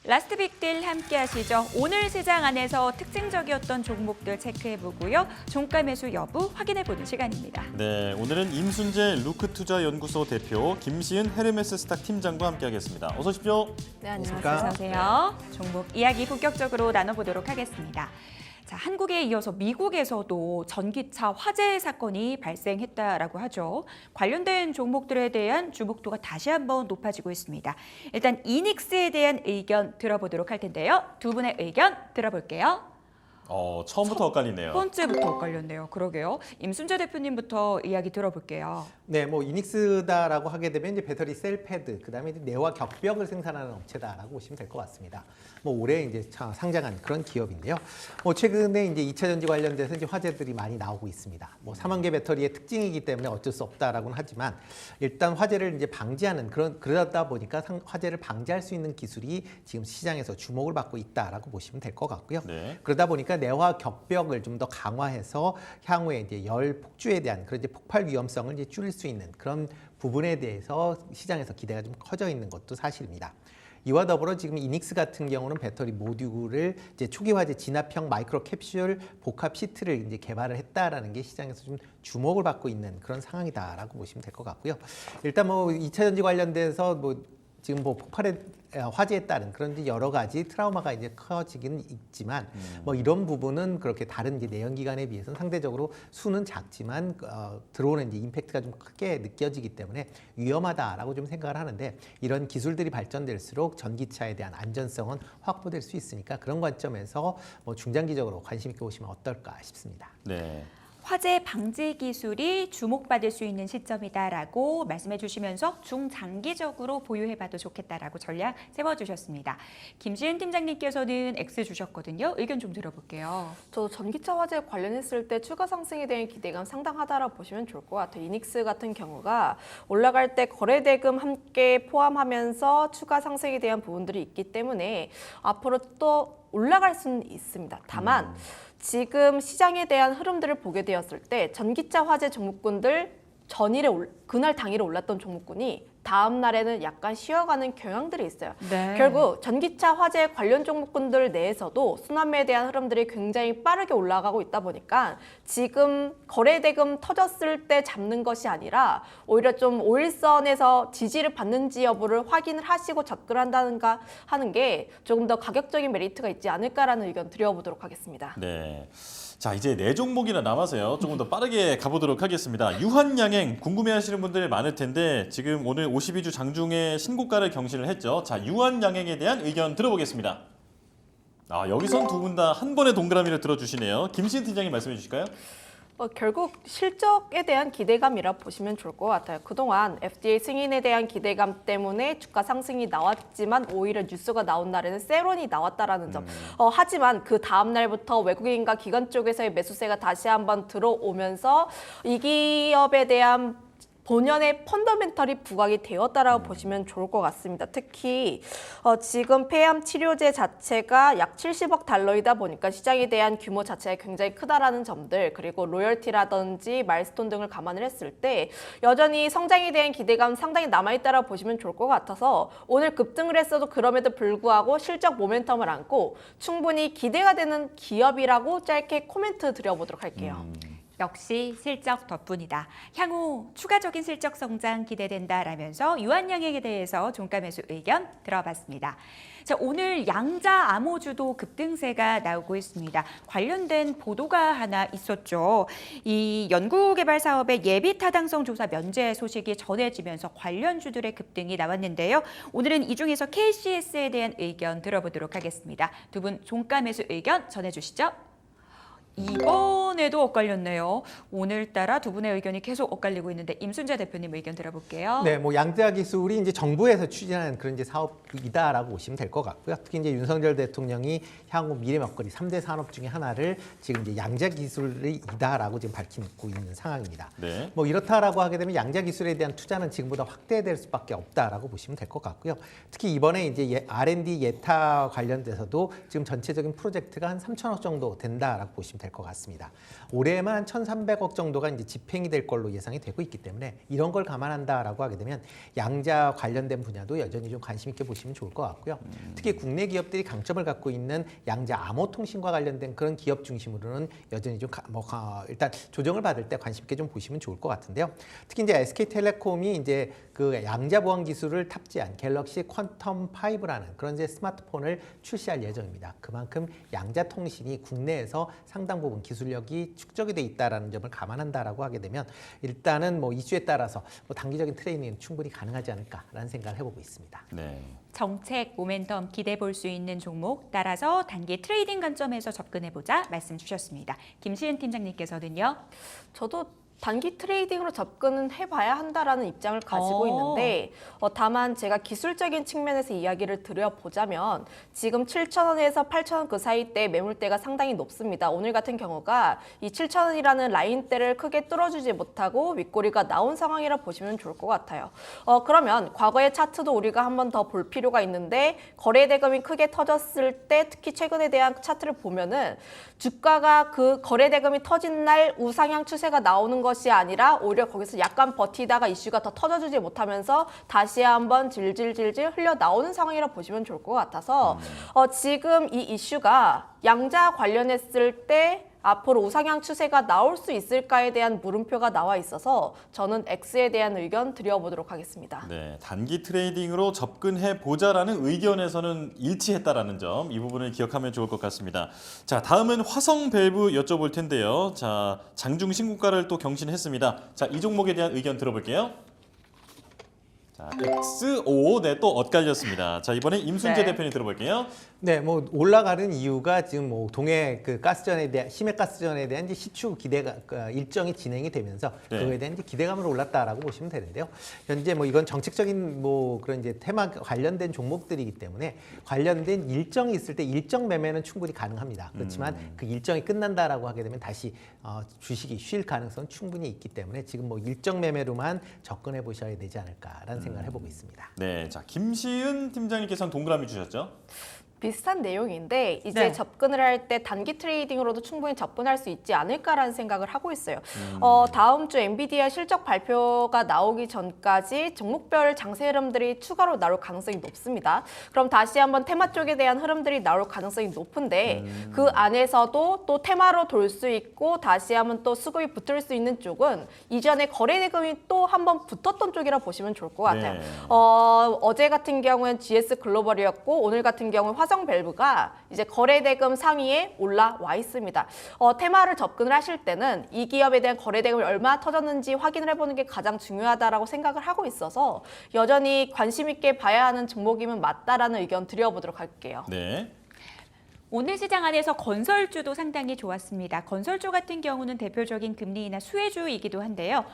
라스트 빅딜 함께 하시죠. 오늘 시장 안에서 특징적이었던 종목들 체크해보고요. 종가 매수 여부 확인해보는 시간입니다. 네, 오늘은 임순재 루크투자연구소 대표, 김시은 헤르메스 스탁 팀장과 함께하겠습니다. 어서 오십시오. 네, 안녕하세요. 종목 이야기 본격적으로 나눠보도록 하겠습니다. 자, 한국에 이어서 미국에서도 전기차 화재 사건이 발생했다라고 하죠. 관련된 종목들에 대한 주목도가 다시 한번 높아지고 있습니다. 일단 이닉스에 대한 의견 들어보도록 할 텐데요. 두 분의 의견 들어볼게요. 처음부터 엇갈리네요. 첫 번째부터 엇갈렸네요. 그러게요. 임순재 대표님부터 이야기 들어볼게요. 네, 뭐 이닉스다라고 하게 되면 이제 배터리 셀 패드, 그다음에 이제 내화 격벽을 생산하는 업체다라고 보시면 될 것 같습니다. 뭐 올해 이제 상장한 그런 기업인데요. 뭐 최근에 이제 2차 전지 관련돼서 이제 화재들이 많이 나오고 있습니다. 뭐 3원계 배터리의 특징이기 때문에 어쩔 수 없다라고는 하지만 일단 화재를 이제 방지하는 그러다 보니까 화재를 방지할 수 있는 기술이 지금 시장에서 주목을 받고 있다라고 보시면 될 것 같고요. 네. 그러다 보니까 내화 격벽을 좀 더 강화해서 향후에 이제 열 폭주에 대한 그런 이제 폭발 위험성을 이제 줄일 수 있는 그런 부분에 대해서 시장에서 기대가 좀 커져 있는 것도 사실입니다. 이와 더불어 지금 이닉스 같은 경우는 배터리 모듈을 이제 초기 화재 진압형 마이크로 캡슐 복합 시트를 이제 개발을 했다라는 게 시장에서 좀 주목을 받고 있는 그런 상황이다라고 보시면 될 것 같고요. 일단 뭐 2차 전지 관련돼서 뭐 지금 뭐 폭발의 화재에 따른 그런 이제 여러 가지 트라우마가 이제 커지긴 있지만 뭐 이런 부분은 그렇게 다른 이제 내연기관에 비해서는 상대적으로 수는 작지만 들어오는 이제 임팩트가 좀 크게 느껴지기 때문에 위험하다라고 좀 생각을 하는데 이런 기술들이 발전될수록 전기차에 대한 안전성은 확보될 수 있으니까 그런 관점에서 뭐 중장기적으로 관심 있게 보시면 어떨까 싶습니다. 네. 화재 방지 기술이 주목받을 수 있는 시점이다라고 말씀해 주시면서 중장기적으로 보유해봐도 좋겠다라고 전략 세워주셨습니다. 김시은 팀장님께서는 X 주셨거든요. 의견 좀 들어볼게요. 저 전기차 화재 관련했을 때 추가 상승에 대한 기대감 상당하다라고 보시면 좋을 것 같아요. 이닉스 같은 경우가 올라갈 때 거래대금 함께 포함하면서 추가 상승에 대한 부분들이 있기 때문에 앞으로 또 올라갈 수는 있습니다. 다만 지금 시장에 대한 흐름들을 보게 되었을 때 전기차 화재 종목군들 그날 당일에 올랐던 종목군이 다음 날에는 약간 쉬어가는 경향들이 있어요. 네. 결국 전기차 화재 관련 종목군들 내에서도 순환매에 대한 흐름들이 굉장히 빠르게 올라가고 있다 보니까 지금 거래대금 터졌을 때 잡는 것이 아니라 오히려 좀 5일선에서 지지를 받는지 여부를 확인을 하시고 접근한다는가 하는 게 조금 더 가격적인 메리트가 있지 않을까라는 의견 드려보도록 하겠습니다. 네. 자, 이제 4종목이나 남아서요. 조금 더 빠르게 가보도록 하겠습니다. 유한양행 궁금해하시는 분들이 많을 텐데 지금 오늘 52주 장중에 신고가를 경신을 했죠. 자, 유한양행에 대한 의견 들어보겠습니다. 여기선 두 분 다 한 번에 동그라미를 들어주시네요. 김시은 팀장님 말씀해 주실까요? 결국 실적에 대한 기대감이라 보시면 좋을 것 같아요. 그동안 FDA 승인에 대한 기대감 때문에 주가 상승이 나왔지만 오히려 뉴스가 나온 날에는 세론이 나왔다라는 점. 하지만 그 다음 날부터 외국인과 기관 쪽에서의 매수세가 다시 한번 들어오면서 이 기업에 대한 본연의 펀더멘털이 부각이 되었다라고 보시면 좋을 것 같습니다. 특히 지금 폐암 치료제 자체가 약 70억 달러이다 보니까 시장에 대한 규모 자체가 굉장히 크다라는 점들 그리고 로열티라든지 마일스톤 등을 감안을 했을 때 여전히 성장에 대한 기대감 상당히 남아있다라고 보시면 좋을 것 같아서 오늘 급등을 했어도 그럼에도 불구하고 실적 모멘텀을 안고 충분히 기대가 되는 기업이라고 짧게 코멘트 드려보도록 할게요. 역시 실적 덕분이다. 향후 추가적인 실적 성장 기대된다라면서 유한양행에 대해서 종가 매수 의견 들어봤습니다. 자, 오늘 양자 암호주도 급등세가 나오고 있습니다. 관련된 보도가 하나 있었죠. 이 연구개발 사업의 예비 타당성 조사 면제 소식이 전해지면서 관련주들의 급등이 나왔는데요. 오늘은 이 중에서 KCS에 대한 의견 들어보도록 하겠습니다. 두 분 종가 매수 의견 전해주시죠. 이번에도 엇갈렸네요. 오늘따라 두 분의 의견이 계속 엇갈리고 있는데 임순재 대표님 의견 들어볼게요. 네, 뭐 양자 기술이 이제 정부에서 추진하는 그런 이제 사업이다라고 보시면 될 것 같고요. 특히 이제 윤석열 대통령이 향후 미래 먹거리 3대 산업 중에 하나를 지금 이제 양자 기술이다라고 지금 밝히고 있는 상황입니다. 네. 뭐 이렇다라고 하게 되면 양자 기술에 대한 투자는 지금보다 확대될 수밖에 없다라고 보시면 될 것 같고요. 특히 이번에 이제 R&D 예타 관련돼서도 지금 전체적인 프로젝트가 한 3천억 정도 된다라고 보시면 될 것 같습니다. 올해만 1,300억 정도가 이제 집행이 될 걸로 예상이 되고 있기 때문에 이런 걸 감안한다라고 하게 되면 양자 관련된 분야도 여전히 좀 관심 있게 보시면 좋을 것 같고요. 특히 국내 기업들이 강점을 갖고 있는 양자 암호통신과 관련된 그런 기업 중심으로는 여전히 좀 일단 조정을 받을 때 관심 있게 좀 보시면 좋을 것 같은데요. 특히 이제 SK텔레콤이 이제 그 양자 보안 기술을 탑재한 갤럭시 퀀텀 5라는 그런 이제 스마트폰을 출시할 예정입니다. 그만큼 양자 통신이 국내에서 상당 부분 기술력이 축적이 돼 있다라는 점을 감안한다라고 하게 되면 일단은 뭐 이슈에 따라서 뭐 단기적인 트레이닝은 충분히 가능하지 않을까라는 생각을 해보고 있습니다. 네. 정책 모멘텀 기대 볼 수 있는 종목 따라서 단기 트레이딩 관점에서 접근해보자 말씀 주셨습니다. 김시은 팀장님께서는요. 저도 단기 트레이딩으로 접근은 해봐야 한다라는 입장을 가지고 있는데 다만 제가 기술적인 측면에서 이야기를 드려보자면 지금 7,000원에서 8,000원 그 사이 때 매물대가 상당히 높습니다. 오늘 같은 경우가 이 7,000원이라는 라인대를 크게 뚫어주지 못하고 윗꼬리가 나온 상황이라 보시면 좋을 것 같아요. 그러면 과거의 차트도 우리가 한 번 더 볼 필요가 있는데 거래 대금이 크게 터졌을 때 특히 최근에 대한 차트를 보면은 주가가 그 거래 대금이 터진 날 우상향 추세가 나오는 것이 아니라 오히려 거기서 약간 버티다가 이슈가 더 터져주지 못하면서 다시 한번 질질질질 흘려 나오는 상황이라 보시면 좋을 것 같아서 지금 이 이슈가 양자 관련했을 때 앞으로 우상향 추세가 나올 수 있을까에 대한 물음표가 나와 있어서 저는 X에 대한 의견 드려보도록 하겠습니다. 네, 단기 트레이딩으로 접근해 보자라는 의견에서는 일치했다라는 점, 이 부분을 기억하면 좋을 것 같습니다. 자, 다음은 화성 밸브 여쭤볼 텐데요. 자, 장중 신고가를 또 경신했습니다. 자, 이 종목에 대한 의견 들어볼게요. 자, XO, 네, 또 엇갈렸습니다. 자, 이번에 임순재 네. 대표님 들어볼게요. 네, 뭐 올라가는 이유가 지금 뭐 동해 그 가스전에 대한 심해 가스전에 대한 이제 시추 기대가 일정이 진행이 되면서 네. 그거에 대한 이제 기대감으로 올랐다라고 보시면 되는데요. 현재 뭐 이건 정책적인 뭐 그런 이제 테마 관련된 종목들이기 때문에 관련된 일정이 있을 때 일정 매매는 충분히 가능합니다. 그렇지만 그 일정이 끝난다라고 하게 되면 다시 주식이 쉴 가능성은 충분히 있기 때문에 지금 뭐 일정 매매로만 접근해 보셔야 되지 않을까라는 생각을 해보고 있습니다. 네, 자, 김시은 팀장님께서는 동그라미 주셨죠? 비슷한 내용인데 이제 네. 접근을 할 때 단기 트레이딩으로도 충분히 접근할 수 있지 않을까라는 생각을 하고 있어요. 다음 주 엔비디아 실적 발표가 나오기 전까지 종목별 장세 흐름들이 추가로 나올 가능성이 높습니다. 그럼 다시 한번 테마 쪽에 대한 흐름들이 나올 가능성이 높은데 그 안에서도 또 테마로 돌 수 있고 다시 한번 또 수급이 붙을 수 있는 쪽은 이전에 거래 대금이 또 한번 붙었던 쪽이라 보시면 좋을 것 같아요. 네. 어제 같은 경우엔 GS 글로벌이었고 오늘 같은 경우는 화성 밸브가 이제 거래 대금 상위에 올라와 있습니다. 테마를 접근을 하실 때는 이 기업에 대한 거래 대금이 얼마나 터졌는지 확인을 해보는 게 가장 중요하다라고 생각을 하고 있어서 여전히 관심 있게 봐야 하는 종목이면 맞다라는 의견 드려보도록 할게요. 네. 오늘 시장 안에서 건설주도 상당히 좋았습니다. 건설주 같은 경우는 대표적인 금리 인하 수혜주이기도 한데요.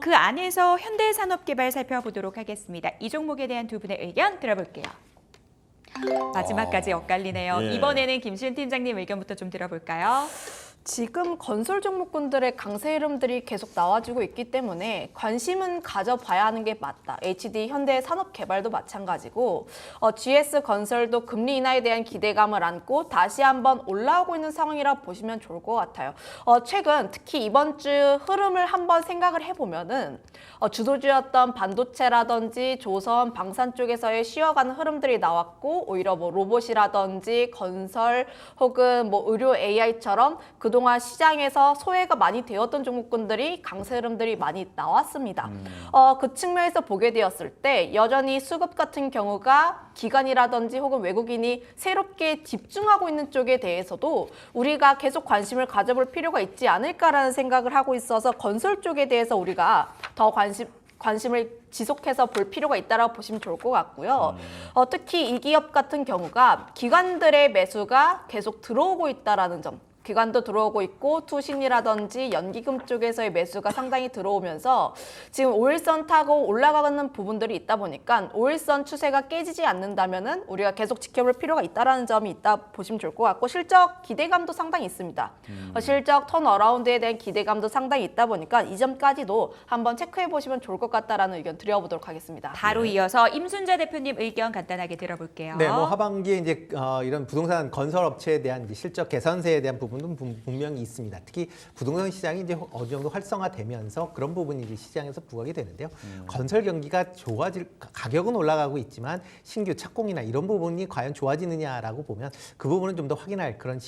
그 안에서 현대산업개발 살펴보도록 하겠습니다. 이 종목에 대한 두 분의 의견 들어볼게요. 마지막까지 엇갈리네요. 예. 이번에는 김시은 팀장님 의견부터 좀 들어볼까요? 지금 건설 종목군들의 강세 흐름들이 계속 나와주고 있기 때문에 관심은 가져봐야 하는 게 맞다. HD 현대산업개발도 마찬가지고 GS 건설도 금리 인하에 대한 기대감을 안고 다시 한번 올라오고 있는 상황이라 보시면 좋을 것 같아요. 최근 특히 이번 주 흐름을 한번 생각을 해보면은 주도주였던 반도체라든지 조선, 방산 쪽에서의 쉬어가는 흐름들이 나왔고 오히려 뭐 로봇이라든지 건설 혹은 뭐 의료 AI처럼 그동안 시장에서 소외가 많이 되었던 종목군들이 강세 흐름들이 많이 나왔습니다. 그 측면에서 보게 되었을 때 여전히 수급 같은 경우가 기관이라든지 혹은 외국인이 새롭게 집중하고 있는 쪽에 대해서도 우리가 계속 관심을 가져볼 필요가 있지 않을까라는 생각을 하고 있어서 건설 쪽에 대해서 우리가 더 관심을 지속해서 볼 필요가 있다고 보시면 좋을 것 같고요. 특히 이 기업 같은 경우가 기관들의 매수가 계속 들어오고 있다라는 점. 기관도 들어오고 있고 투신이라든지 연기금 쪽에서의 매수가 상당히 들어오면서 지금 5일선 타고 올라가는 부분들이 있다 보니까 5일선 추세가 깨지지 않는다면은 우리가 계속 지켜볼 필요가 있다라는 점이 있다 보시면 좋을 것 같고 실적 기대감도 상당히 있습니다. 실적 턴어라운드에 대한 기대감도 상당히 있다 보니까 이 점까지도 한번 체크해 보시면 좋을 것 같다라는 의견 드려보도록 하겠습니다. 바로 이어서 임순재 대표님 의견 간단하게 들어볼게요. 네, 뭐 하반기에 이제 이런 부동산 건설 업체에 대한 이제 실적 개선세에 대한 부분 부분은 분명히 있습니다. 특히 부동산 시장이 이제 어느 정도 활성화되면서 그런 부분이 이제 시장에서 부각이 되는데요. 건설 경기가 가격은 올라가고 있지만 신규 착공이나 이런 부분이 과연 좋아지느냐라고 보면 그 부분은 좀 더 확인할 그런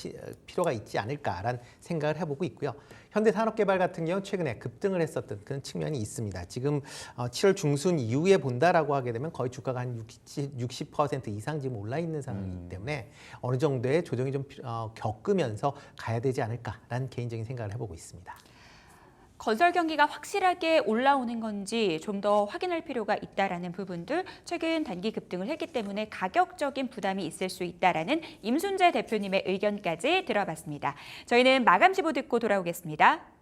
필요가 있지 않을까라는 생각을 해보고 있고요. 현대산업개발 같은 경우 최근에 급등을 했었던 그런 측면이 있습니다. 지금 7월 중순 이후에 본다라고 하게 되면 거의 주가가 한 60% 이상 지금 올라 있는 상황이기 때문에 어느 정도의 조정이 좀 겪으면서 가야 되지 않을까라는 개인적인 생각을 해보고 있습니다. 건설 경기가 확실하게 올라오는 건지 좀 더 확인할 필요가 있다라는 부분들 최근 단기 급등을 했기 때문에 가격적인 부담이 있을 수 있다라는 임순재 대표님의 의견까지 들어봤습니다. 저희는 마감 지보 듣고 돌아오겠습니다.